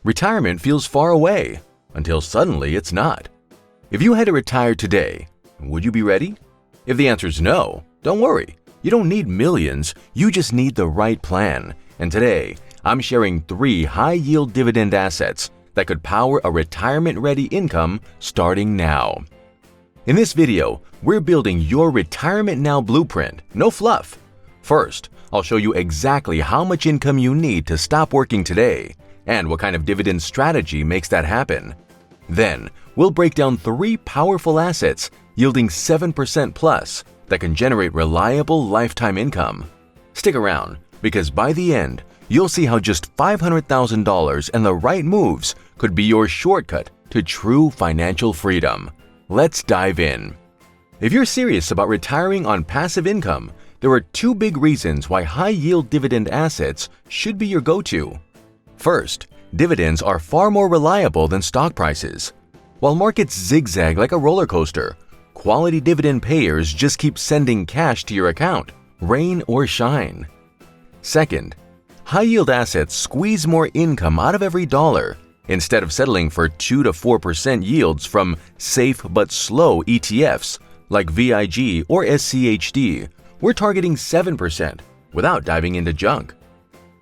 Retirement feels far away until suddenly it's not. If you had to retire today, would you be ready? If the answer is no, don't worry. You don't need millions, you just need the right plan. And today, I'm sharing 3 high-yield dividend assets that could power a retirement-ready income starting now. In this video, we're building your retirement now blueprint, no fluff. First, I'll show you exactly how much income you need to stop working today and what kind of dividend strategy makes that happen. Then, we'll break down 3 powerful assets yielding 7% plus that can generate reliable lifetime income. Stick around, because by the end, you'll see how just $500,000 and the right moves could be your shortcut to true financial freedom. Let's dive in. If you're serious about retiring on passive income, there are 2 big reasons why high-yield dividend assets should be your go-to. First, dividends are far more reliable than stock prices. While markets zigzag like a roller coaster, quality dividend payers just keep sending cash to your account, rain or shine. Second, high-yield assets squeeze more income out of every dollar. Instead of settling for 2 to 4% yields from safe but slow ETFs like VIG or SCHD, we're targeting 7% without diving into junk.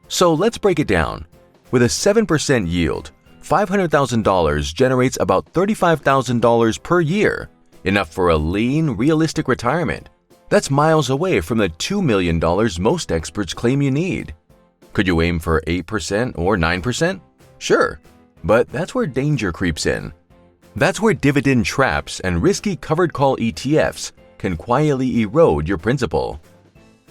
So let's break it down. With a 7% yield, $500,000 generates about $35,000 per year, enough for a lean, realistic retirement. That's miles away from the $2 million most experts claim you need. Could you aim for 8% or 9%? Sure, but that's where danger creeps in. That's where dividend traps and risky covered call ETFs can quietly erode your principal.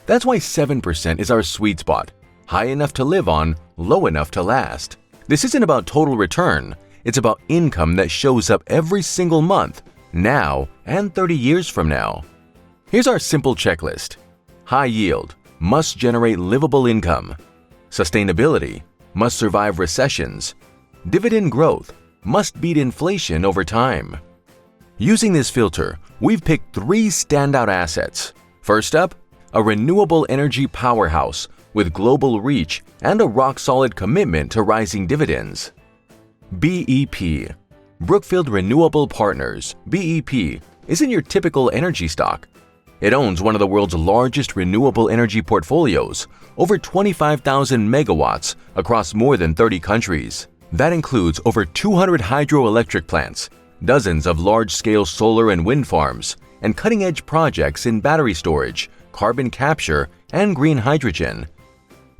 That's why 7% is our sweet spot, high enough to live on, low enough to last. This isn't about total return, it's about income that shows up every single month, now and 30 years from now. Here's our simple checklist. High yield, must generate livable income. Sustainability, must survive recessions. Dividend growth, must beat inflation over time. Using this filter, we've picked 3 standout assets. First up, a renewable energy powerhouse with global reach and a rock-solid commitment to rising dividends. BEP, Brookfield Renewable Partners, BEP, isn't your typical energy stock. It owns one of the world's largest renewable energy portfolios, over 25,000 megawatts across more than 30 countries. That includes over 200 hydroelectric plants, dozens of large-scale solar and wind farms, and cutting-edge projects in battery storage, carbon capture, and green hydrogen.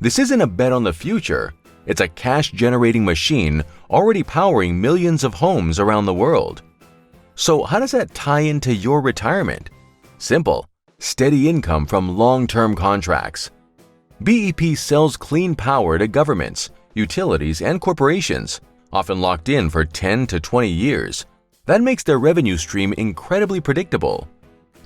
This isn't a bet on the future, it's a cash-generating machine already powering millions of homes around the world. So how does that tie into your retirement? Simple, steady income from long-term contracts. BEP sells clean power to governments, utilities, and corporations, often locked in for 10 to 20 years. That makes their revenue stream incredibly predictable.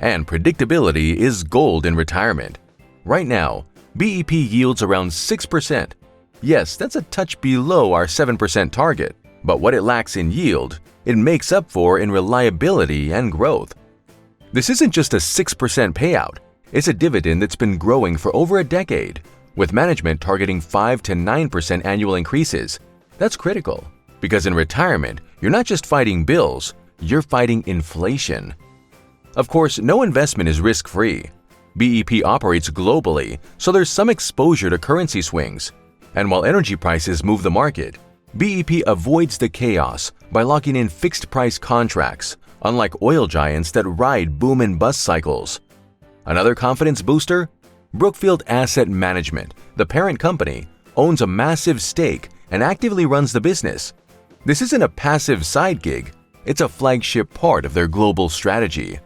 And predictability is gold in retirement. Right now, BEP yields around 6%. Yes, that's a touch below our 7% target, but what it lacks in yield, it makes up for in reliability and growth. This isn't just a 6% payout, it's a dividend that's been growing for over a decade, with management targeting 5 to 9% annual increases. That's critical, because in retirement, you're not just fighting bills, you're fighting inflation. Of course, no investment is risk-free. BEP operates globally, so there's some exposure to currency swings. And while energy prices move the market, BEP avoids the chaos by locking in fixed-price contracts, unlike oil giants that ride boom and bust cycles. Another confidence booster? Brookfield Asset Management, the parent company, owns a massive stake and actively runs the business. This isn't a passive side gig, it's a flagship part of their global strategy.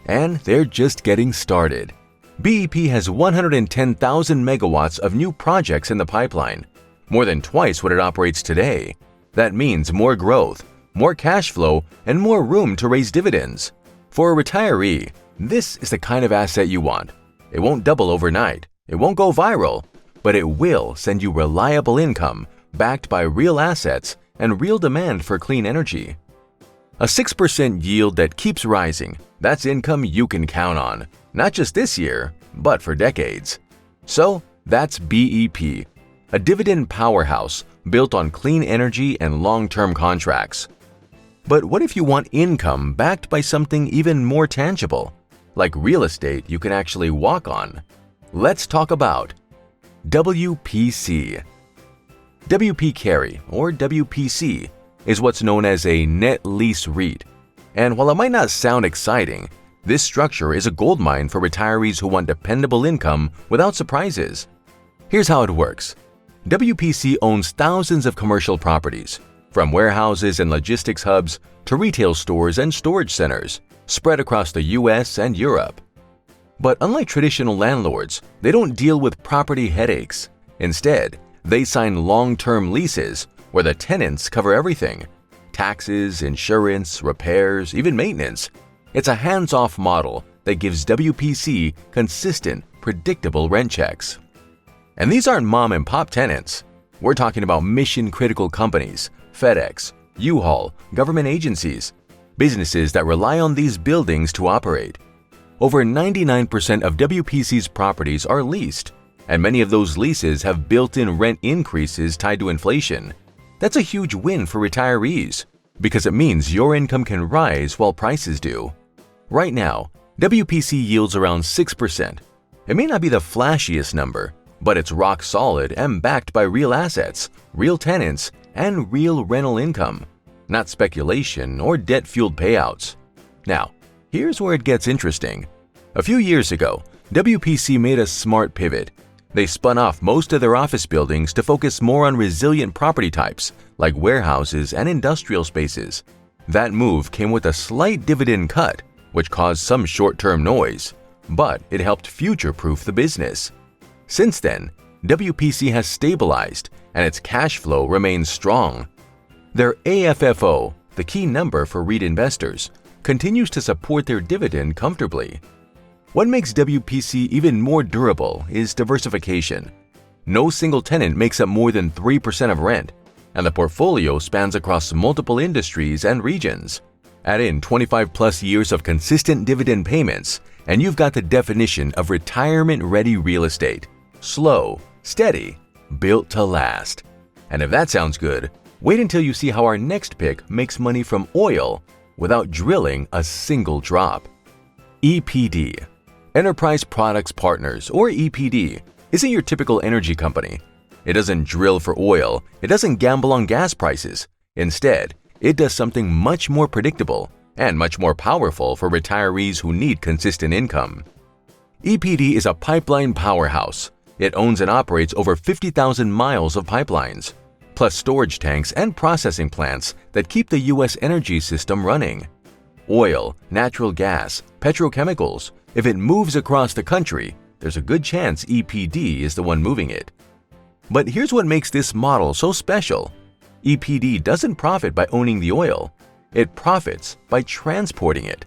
And they're just getting started. BEP has 110,000 megawatts of new projects in the pipeline, more than twice what it operates today. That means more growth, more cash flow, and more room to raise dividends. For a retiree, this is the kind of asset you want. It won't double overnight, it won't go viral, but it will send you reliable income backed by real assets and real demand for clean energy. A 6% yield that keeps rising, that's income you can count on, not just this year, but for decades. So that's BEP, a dividend powerhouse built on clean energy and long-term contracts. But what if you want income backed by something even more tangible, like real estate you can actually walk on? Let's talk about WPC. WP Carry, or WPC, is what's known as a net lease REIT. And while it might not sound exciting, this structure is a goldmine for retirees who want dependable income without surprises. Here's how it works. WPC owns thousands of commercial properties, from warehouses and logistics hubs to retail stores and storage centers, spread across the US and Europe. But unlike traditional landlords, they don't deal with property headaches. Instead, they sign long-term leases where the tenants cover everything: taxes, insurance, repairs, even maintenance. It's a hands-off model that gives WPC consistent, predictable rent checks. And these aren't mom-and-pop tenants. We're talking about mission-critical companies, FedEx, U-Haul, government agencies, businesses that rely on these buildings to operate. Over 99% of WPC's properties are leased, and many of those leases have built-in rent increases tied to inflation. That's a huge win for retirees, because it means your income can rise while prices do. Right now, WPC yields around 6%. It may not be the flashiest number, but it's rock solid and backed by real assets, real tenants, and real rental income, not speculation or debt-fueled payouts. Now, here's where it gets interesting. A few years ago, WPC made a smart pivot. They spun off most of their office buildings to focus more on resilient property types like warehouses and industrial spaces. That move came with a slight dividend cut, which caused some short-term noise, but it helped future-proof the business. Since then, WPC has stabilized and its cash flow remains strong. Their AFFO, the key number for REIT investors, continues to support their dividend comfortably. What makes WPC even more durable is diversification. No single tenant makes up more than 3% of rent, and the portfolio spans across multiple industries and regions. Add in 25+ years of consistent dividend payments, and you've got the definition of retirement-ready real estate. Slow, steady, built to last. And if that sounds good, wait until you see how our next pick makes money from oil without drilling a single drop. EPD. Enterprise Products Partners, or EPD, isn't your typical energy company. It doesn't drill for oil, it doesn't gamble on gas prices. Instead, it does something much more predictable and much more powerful for retirees who need consistent income. EPD is a pipeline powerhouse. It owns and operates over 50,000 miles of pipelines, plus storage tanks and processing plants that keep the U.S. energy system running. Oil, natural gas, petrochemicals, if it moves across the country, there's a good chance EPD is the one moving it. But here's what makes this model so special. EPD doesn't profit by owning the oil. It profits by transporting it.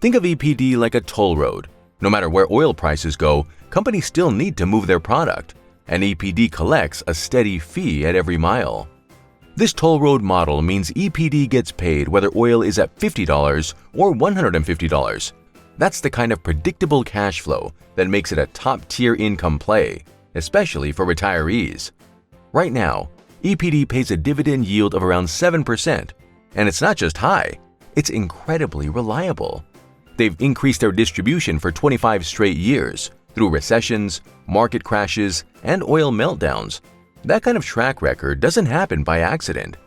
Think of EPD like a toll road. No matter where oil prices go, companies still need to move their product, and EPD collects a steady fee at every mile. This toll road model means EPD gets paid whether oil is at $50 or $150. That's the kind of predictable cash flow that makes it a top-tier income play, especially for retirees. Right now, EPD pays a dividend yield of around 7%, and it's not just high, it's incredibly reliable. They've increased their distribution for 25 straight years through recessions, market crashes, and oil meltdowns. That kind of track record doesn't happen by accident.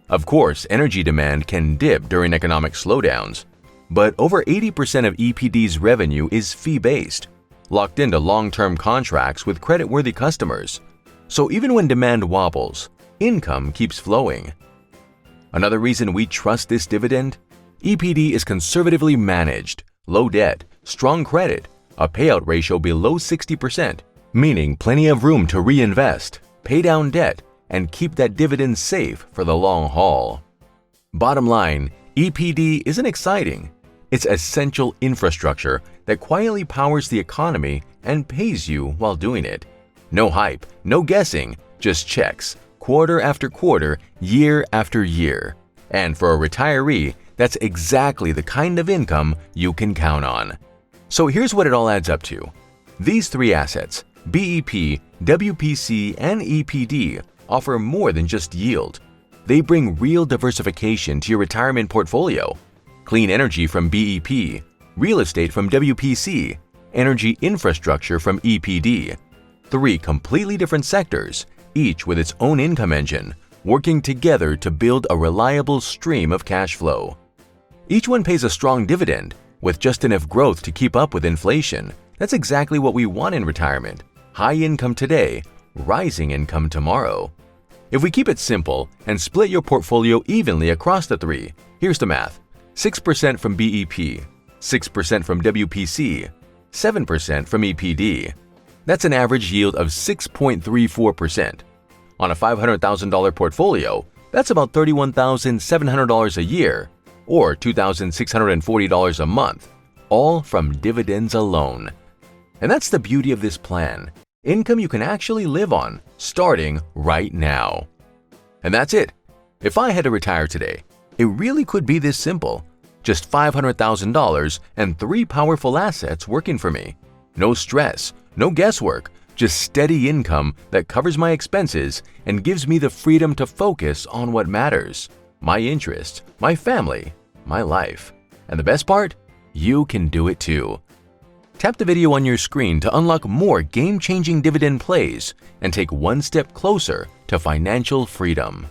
Of course, energy demand can dip during economic slowdowns, but over 80% of EPD's revenue is fee-based, locked into long-term contracts with creditworthy customers. So even when demand wobbles, income keeps flowing. Another reason we trust this dividend? EPD is conservatively managed, low debt, strong credit, a payout ratio below 60%, meaning plenty of room to reinvest, pay down debt, and keep that dividend safe for the long haul. Bottom line, EPD isn't exciting. It's essential infrastructure that quietly powers the economy and pays you while doing it. No hype, no guessing, just checks, quarter after quarter, year after year. And for a retiree, that's exactly the kind of income you can count on. So here's what it all adds up to. These three assets, BEP, WPC, and EPD, offer more than just yield. They bring real diversification to your retirement portfolio. Clean energy from BEP, real estate from WPC, energy infrastructure from EPD. 3 completely different sectors, each with its own income engine, working together to build a reliable stream of cash flow. Each one pays a strong dividend, with just enough growth to keep up with inflation. That's exactly what we want in retirement. High income today, rising income tomorrow. If we keep it simple and split your portfolio evenly across the 3, here's the math. 6% from BEP, 6% from WPC, 7% from EPD. That's an average yield of 6.34%. On a $500,000 portfolio, that's about $31,700 a year, or $2,640 a month, all from dividends alone. And that's the beauty of this plan. Income you can actually live on, starting right now. And that's it. If I had to retire today, it really could be this simple. Just $500,000 and 3 powerful assets working for me. No stress, no guesswork, just steady income that covers my expenses and gives me the freedom to focus on what matters. My interests, my family, my life. And the best part? You can do it too. Tap the video on your screen to unlock more game-changing dividend plays and take one step closer to financial freedom.